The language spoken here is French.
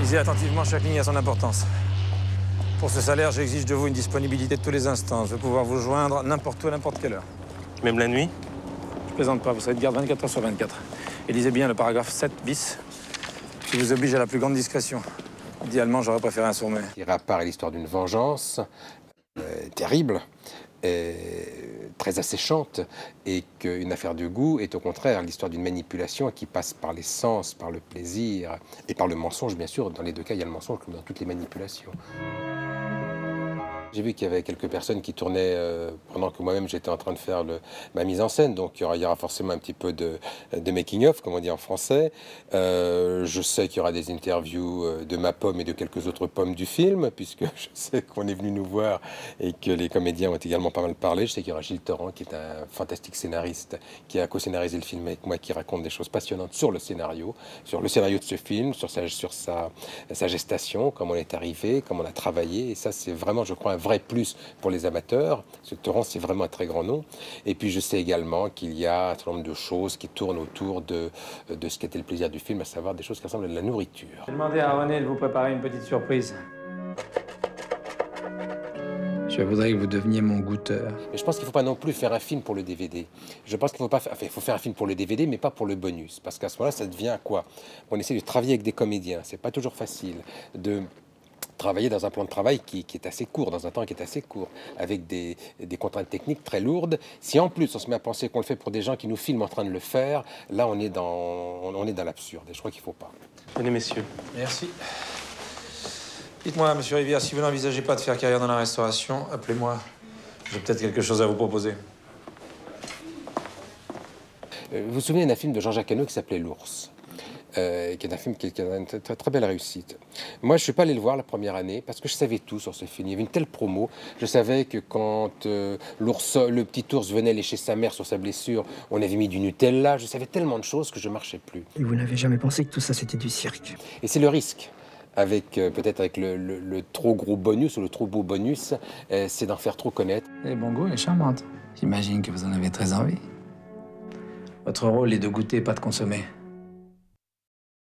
Lisez attentivement, chaque ligne a son importance. Pour ce salaire, j'exige de vous une disponibilité de tous les instants. Je veux pouvoir vous joindre n'importe où, à n'importe quelle heure. Même la nuit? Je plaisante pas, vous serez de garde 24 heures sur 24. Et lisez bien le paragraphe 7 bis, qui vous oblige à la plus grande discrétion. Idéalement, j'aurais préféré un sourd-muet. Qui part à l'histoire d'une vengeance terrible, très asséchante, et qu'une affaire de goût est au contraire l'histoire d'une manipulation qui passe par les sens, par le plaisir et par le mensonge, bien sûr. Dans les deux cas, il y a le mensonge comme dans toutes les manipulations. J'ai vu qu'il y avait quelques personnes qui tournaient pendant que moi-même j'étais en train de faire ma mise en scène, donc il y aura forcément un petit peu de making-of, comme on dit en français. Je sais qu'il y aura des interviews de ma pomme et de quelques autres pommes du film, puisque je sais qu'on est venu nous voir et que les comédiens ont également pas mal parlé. Je sais qu'il y aura Gilles Torrent, qui est un fantastique scénariste, qui a co-scénarisé le film avec moi, qui raconte des choses passionnantes sur le scénario de ce film, sur sa gestation, comment on est arrivé, comment on a travaillé. Et ça, c'est vraiment, je crois, un vrai plus pour les amateurs. Ce Torrent, c'est vraiment un très grand nom. Et puis, je sais également qu'il y a un certain nombre de choses qui tournent autour de ce qu'était le plaisir du film, à savoir des choses qui ressemblent à de la nourriture. J'ai demandé à René de vous préparer une petite surprise. Je voudrais que vous deveniez mon goûteur. Mais je pense qu'il ne faut pas non plus faire un film pour le DVD. Je pense qu'il faut pas faire... Enfin, il faut faire un film pour le DVD, mais pas pour le bonus. Parce qu'à ce moment-là, ça devient quoi? On essaie de travailler avec des comédiens. C'est pas toujours facile de travailler dans un plan de travail qui est assez court, dans un temps qui est assez court, avec des contraintes techniques très lourdes. Si en plus on se met à penser qu'on le fait pour des gens qui nous filment en train de le faire, là on est dans l'absurde. Et je crois qu'il ne faut pas. Venez, messieurs. Merci. Dites-moi, monsieur Rivière, si vous n'envisagez pas de faire carrière dans la restauration, appelez-moi. J'ai peut-être quelque chose à vous proposer. Vous vous souvenez d'un film de Jean-Jacques Hano qui s'appelait L'Ours, qui est un film qui a une très, très belle réussite. Moi, je ne suis pas allé le voir la première année parce que je savais tout sur ce film. Il y avait une telle promo. Je savais que quand le petit ours venait lécher sa mère sur sa blessure, on avait mis du Nutella. Je savais tellement de choses que je ne marchais plus. Et vous n'avez jamais pensé que tout ça, c'était du cirque? Et c'est le risque. Peut-être avec le trop gros bonus ou le trop beau bonus, c'est d'en faire trop connaître. Elle est bon goût, elle est charmante. J'imagine que vous en avez très envie. Votre rôle est de goûter, pas de consommer.